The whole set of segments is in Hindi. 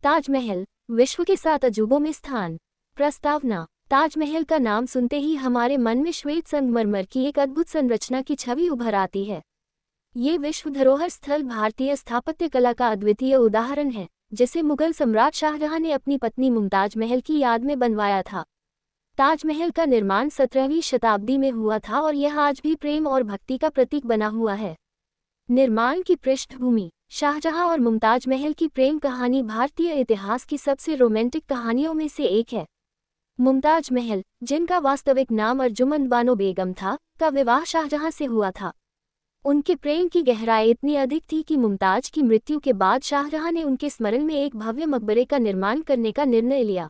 ताजमहल, विश्व के 7 अजूबों में स्थान। प्रस्तावना। ताजमहल का नाम सुनते ही हमारे मन में श्वेत संगमरमर की एक अद्भुत संरचना की छवि उभर आती है। ये विश्व धरोहर स्थल भारतीय स्थापत्य कला का अद्वितीय उदाहरण है, जिसे मुगल सम्राट शाहजहां ने अपनी पत्नी मुमताज महल की याद में बनवाया था। ताजमहल का निर्माण 17वीं शताब्दी में हुआ था और यह आज भी प्रेम और भक्ति का प्रतीक बना हुआ है। निर्माण की पृष्ठभूमि। शाहजहां और मुमताज महल की प्रेम कहानी भारतीय इतिहास की सबसे रोमांटिक कहानियों में से एक है। मुमताज महल, जिनका वास्तविक नाम अर्जुमंद बानो बेगम था, का विवाह शाहजहां से हुआ था। उनके प्रेम की गहराई इतनी अधिक थी कि मुमताज की मृत्यु के बाद शाहजहां ने उनके स्मरण में एक भव्य मकबरे का निर्माण करने का निर्णय लिया।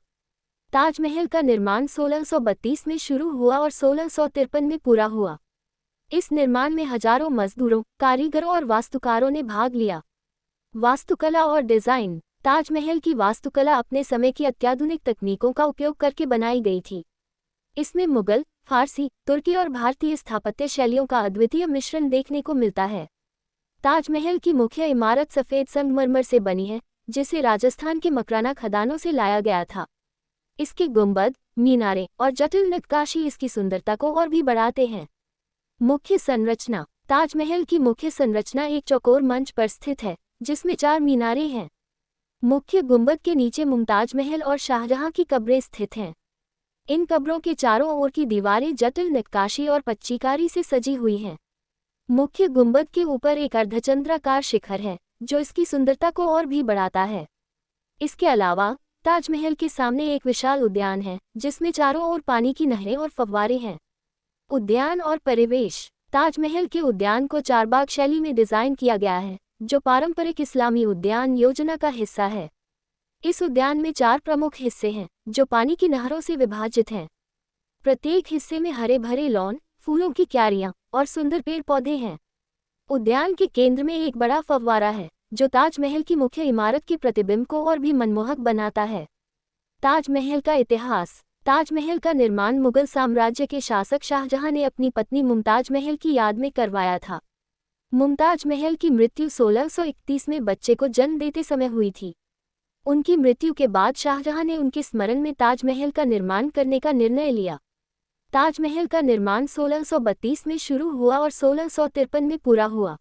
ताजमहल का निर्माण 1632 में शुरू हुआ और 1653 में पूरा हुआ। इस निर्माण में हजारों मजदूरों, कारीगरों और वास्तुकारों ने भाग लिया। वास्तुकला और डिजाइन। ताजमहल की वास्तुकला अपने समय की अत्याधुनिक तकनीकों का उपयोग करके बनाई गई थी। इसमें मुगल, फारसी, तुर्की और भारतीय स्थापत्य शैलियों का अद्वितीय मिश्रण देखने को मिलता है। ताजमहल की मुख्य इमारत सफ़ेद संगमरमर से बनी है, जिसे राजस्थान के मकराना खदानों से लाया गया था। इसके गुंबद, मीनारें और जटिल नक्काशी इसकी सुंदरता को और भी बढ़ाते हैं। मुख्य संरचना। ताजमहल की मुख्य संरचना एक चौकोर मंच पर स्थित है, जिसमें 4 मीनारें हैं। मुख्य गुंबद के नीचे मुमताज महल और शाहजहां की कब्रें स्थित हैं। इन कब्रों के चारों ओर की दीवारें जटिल नक्काशी और पच्चीकारी से सजी हुई हैं। मुख्य गुंबद के ऊपर एक अर्धचंद्राकार शिखर है, जो इसकी सुंदरता को और भी बढ़ाता है। इसके अलावा ताजमहल के सामने एक विशाल उद्यान है, जिसमें चारों ओर पानी की नहरें और फव्वारे हैं। उद्यान और परिवेश। ताजमहल के उद्यान को चारबाग शैली में डिजाइन किया गया है, जो पारंपरिक इस्लामी उद्यान योजना का हिस्सा है। इस उद्यान में 4 प्रमुख हिस्से हैं, जो पानी की नहरों से विभाजित हैं। प्रत्येक हिस्से में हरे भरे लॉन, फूलों की क्यारियां और सुंदर पेड़ पौधे हैं। उद्यान के केंद्र में एक बड़ा फव्वारा है, जो ताजमहल की मुख्य इमारत के प्रतिबिंब को और भी मनमोहक बनाता है। ताजमहल का इतिहास। ताजमहल का निर्माण मुगल साम्राज्य के शासक शाहजहां ने अपनी पत्नी मुमताज महल की याद में करवाया था। मुमताज महल की मृत्यु 1631 में बच्चे को जन्म देते समय हुई थी। उनकी मृत्यु के बाद शाहजहां ने उनके स्मरण में ताजमहल का निर्माण करने का निर्णय लिया। ताजमहल का निर्माण 1632 में शुरू हुआ और 1653 में पूरा हुआ।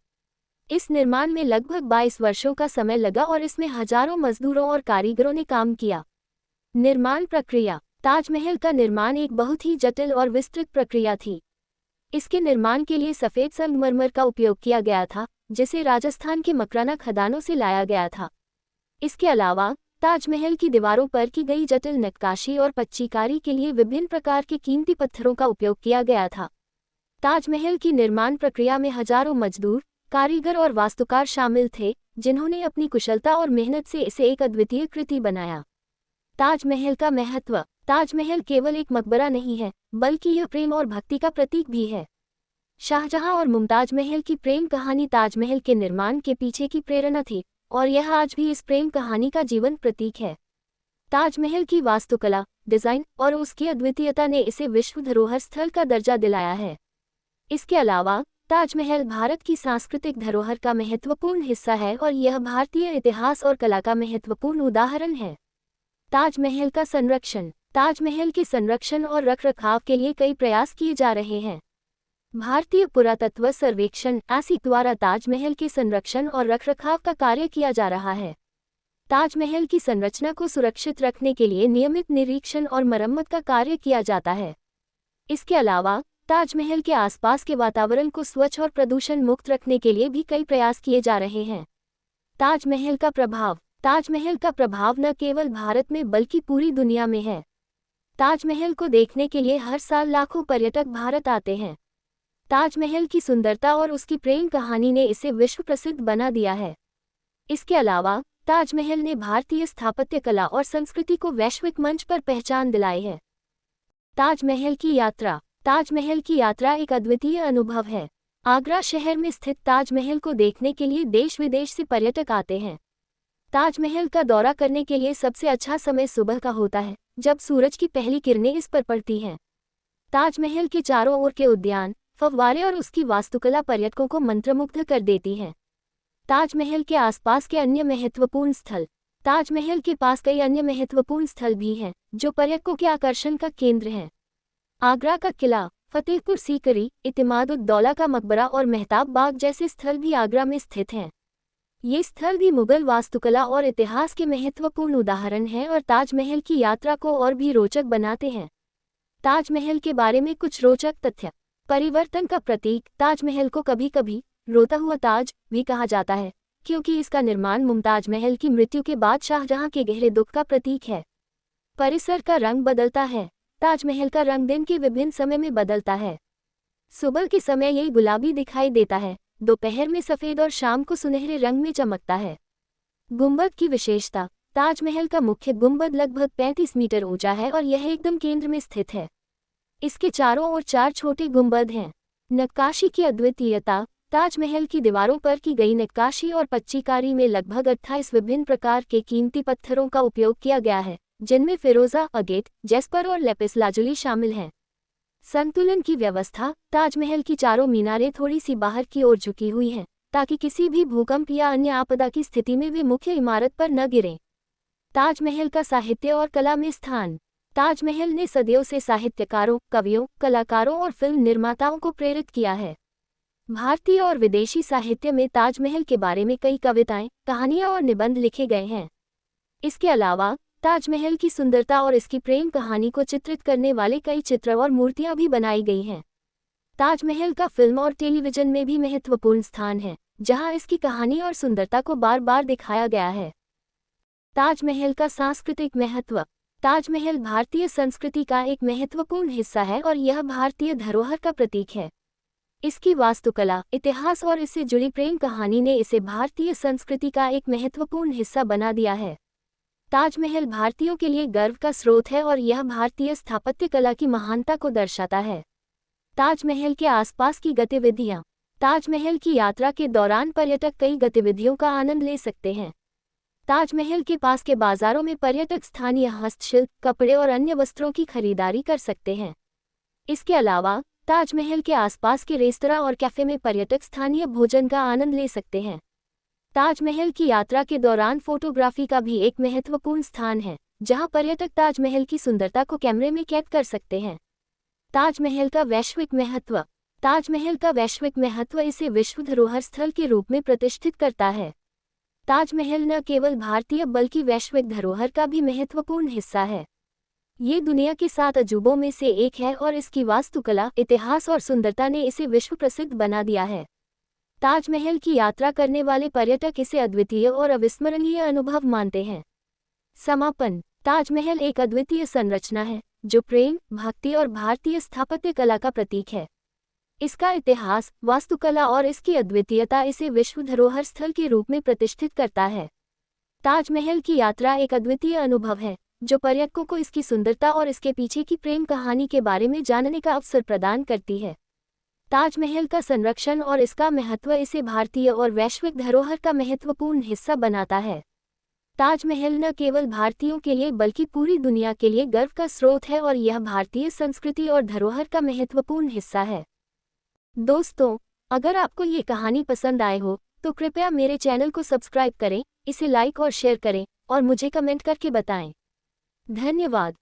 इस निर्माण में लगभग 22 वर्षों का समय लगा और इसमें हजारों मजदूरों और कारीगरों ने काम किया। निर्माण प्रक्रिया। ताजमहल का निर्माण एक बहुत ही जटिल और विस्तृत प्रक्रिया थी। इसके निर्माण के लिए सफ़ेद संगमरमर का उपयोग किया गया था, जिसे राजस्थान के मकराना खदानों से लाया गया था। इसके अलावा ताजमहल की दीवारों पर की गई जटिल नक्काशी और पच्चीकारी के लिए विभिन्न प्रकार के कीमती पत्थरों का उपयोग किया गया था। ताजमहल की निर्माण प्रक्रिया में हजारों मजदूर, कारीगर और वास्तुकार शामिल थे, जिन्होंने अपनी कुशलता और मेहनत से इसे एक अद्वितीय कृति बनाया। ताजमहल का महत्व। ताजमहल केवल एक मकबरा नहीं है, बल्कि यह प्रेम और भक्ति का प्रतीक भी है। शाहजहां और मुमताज महल की प्रेम कहानी ताजमहल के निर्माण के पीछे की प्रेरणा थी, और यह आज भी इस प्रेम कहानी का जीवंत प्रतीक है। ताजमहल की वास्तुकला, डिजाइन और उसकी अद्वितीयता ने इसे विश्व धरोहर स्थल का दर्जा दिलाया है। इसके अलावा ताजमहल भारत की सांस्कृतिक धरोहर का महत्वपूर्ण हिस्सा है और यह भारतीय इतिहास और कला का महत्वपूर्ण उदाहरण है। ताजमहल का संरक्षण। ताजमहल के संरक्षण और रखरखाव के लिए कई प्रयास किए जा रहे हैं। भारतीय पुरातत्व सर्वेक्षण (ASIC) द्वारा ताजमहल के संरक्षण और रखरखाव का कार्य किया जा रहा है। ताजमहल की संरचना को सुरक्षित रखने के लिए नियमित निरीक्षण और मरम्मत का कार्य किया जाता है। इसके अलावा ताजमहल के आसपास के वातावरण को स्वच्छ और प्रदूषण मुक्त रखने के लिए भी कई प्रयास किए जा रहे हैं। ताजमहल का प्रभाव। ताजमहल का प्रभाव न केवल भारत में बल्कि पूरी दुनिया में है। ताजमहल को देखने के लिए हर साल लाखों पर्यटक भारत आते हैं। ताजमहल की सुंदरता और उसकी प्रेम कहानी ने इसे विश्व प्रसिद्ध बना दिया है। इसके अलावा ताजमहल ने भारतीय स्थापत्य कला और संस्कृति को वैश्विक मंच पर पहचान दिलाई है। ताजमहल की यात्रा। ताजमहल की यात्रा एक अद्वितीय अनुभव है। आगरा शहर में स्थित ताजमहल को देखने के लिए देश विदेश से पर्यटक आते हैं। ताजमहल का दौरा करने के लिए सबसे अच्छा समय सुबह का होता है, जब सूरज की पहली किरणें इस पर पड़ती हैं। ताजमहल के चारों ओर के उद्यान, फव्वारे और उसकी वास्तुकला पर्यटकों को मंत्रमुग्ध कर देती हैं। ताजमहल के आसपास के अन्य महत्वपूर्ण स्थल। ताजमहल के पास कई अन्य महत्वपूर्ण स्थल भी हैं, जो पर्यटकों के आकर्षण का केंद्र हैं। आगरा का किला, फतेहपुर सीकरी, इतिमाद-उद-दौला का मकबरा और मेहताब बाग जैसे स्थल भी आगरा में स्थित हैं। ये स्थल भी मुगल वास्तुकला और इतिहास के महत्वपूर्ण उदाहरण हैं और ताजमहल की यात्रा को और भी रोचक बनाते हैं। ताजमहल के बारे में कुछ रोचक तथ्य। परिवर्तन का प्रतीक। ताजमहल को कभी कभी रोता हुआ ताज भी कहा जाता है, क्योंकि इसका निर्माण मुमताज महल की मृत्यु के बाद शाहजहां के गहरे दुख का प्रतीक है। परिसर का रंग बदलता है। ताजमहल का रंग दिन के विभिन्न समय में बदलता है। सुबह के समय ये गुलाबी दिखाई देता है, दोपहर में सफ़ेद और शाम को सुनहरे रंग में चमकता है। गुंबद की विशेषता। ताजमहल का मुख्य गुंबद लगभग 35 मीटर ऊंचा है और यह एकदम केंद्र में स्थित है। इसके चारों ओर 4 छोटे गुंबद हैं। नक्काशी की अद्वितीयता। ताजमहल की दीवारों पर की गई नक्काशी और पच्चीकारी में लगभग 28 विभिन्न प्रकार के कीमती पत्थरों का उपयोग किया गया है, जिनमें फिरोजा, अगेट, जैस्पर और लेपिस लाजुली शामिल हैं। संतुलन की व्यवस्था। ताजमहल की चारों मीनारें थोड़ी सी बाहर की ओर झुकी हुई हैं, ताकि किसी भी भूकंप या अन्य आपदा की स्थिति में वे मुख्य इमारत पर न गिरें। ताजमहल का साहित्य और कला में स्थान। ताजमहल ने सदियों से साहित्यकारों, कवियों, कलाकारों और फिल्म निर्माताओं को प्रेरित किया है। भारतीय और विदेशी साहित्य में ताजमहल के बारे में कई कविताएं, कहानियां और निबंध लिखे गए हैं। इसके अलावा ताजमहल की सुंदरता और इसकी प्रेम कहानी को चित्रित करने वाले कई चित्र और मूर्तियां भी बनाई गई हैं। ताजमहल का फिल्म और टेलीविजन में भी महत्वपूर्ण स्थान है, जहां इसकी कहानी और सुंदरता को बार बार दिखाया गया है। ताजमहल का सांस्कृतिक महत्व। ताजमहल भारतीय संस्कृति का एक महत्वपूर्ण हिस्सा है और यह भारतीय धरोहर का प्रतीक है। इसकी वास्तुकला, इतिहास और इससे जुड़ी प्रेम कहानी ने इसे भारतीय संस्कृति का एक महत्वपूर्ण हिस्सा बना दिया है। ताजमहल भारतीयों के लिए गर्व का स्रोत है और यह भारतीय स्थापत्य कला की महानता को दर्शाता है। ताजमहल के आसपास की गतिविधियां। ताजमहल की यात्रा के दौरान पर्यटक कई गतिविधियों का आनंद ले सकते हैं। ताजमहल के पास के बाजारों में पर्यटक स्थानीय हस्तशिल्प, कपड़े और अन्य वस्त्रों की खरीदारी कर सकते हैं। इसके अलावा ताजमहल के आसपास के रेस्तरां और कैफे में पर्यटक स्थानीय भोजन का आनंद ले सकते हैं। ताजमहल की यात्रा के दौरान फोटोग्राफी का भी एक महत्वपूर्ण स्थान है, जहां पर्यटक ताजमहल की सुंदरता को कैमरे में कैद कर सकते हैं। ताजमहल का वैश्विक महत्व। ताजमहल का वैश्विक महत्व इसे विश्व धरोहर स्थल के रूप में प्रतिष्ठित करता है। ताजमहल न केवल भारतीय बल्कि वैश्विक धरोहर का भी महत्वपूर्ण हिस्सा है। ये दुनिया के 7 अजूबों में से एक है और इसकी वास्तुकला, इतिहास और सुंदरता ने इसे विश्व प्रसिद्ध बना दिया है। ताजमहल की यात्रा करने वाले पर्यटक इसे अद्वितीय और अविस्मरणीय अनुभव मानते हैं। समापन। ताजमहल एक अद्वितीय संरचना है, जो प्रेम, भक्ति और भारतीय स्थापत्य कला का प्रतीक है। इसका इतिहास, वास्तुकला और इसकी अद्वितीयता इसे विश्व धरोहर स्थल के रूप में प्रतिष्ठित करता है। ताजमहल की यात्रा एक अद्वितीय अनुभव है, जो पर्यटकों को इसकी सुंदरता और इसके पीछे की प्रेम कहानी के बारे में जानने का अवसर प्रदान करती है। ताजमहल का संरक्षण और इसका महत्व इसे भारतीय और वैश्विक धरोहर का महत्वपूर्ण हिस्सा बनाता है। ताजमहल न केवल भारतीयों के लिए बल्कि पूरी दुनिया के लिए गर्व का स्रोत है और यह भारतीय संस्कृति और धरोहर का महत्वपूर्ण हिस्सा है। दोस्तों, अगर आपको ये कहानी पसंद आए हो तो कृपया मेरे चैनल को सब्सक्राइब करें, इसे लाइक और शेयर करें और मुझे कमेंट करके बताएं। धन्यवाद।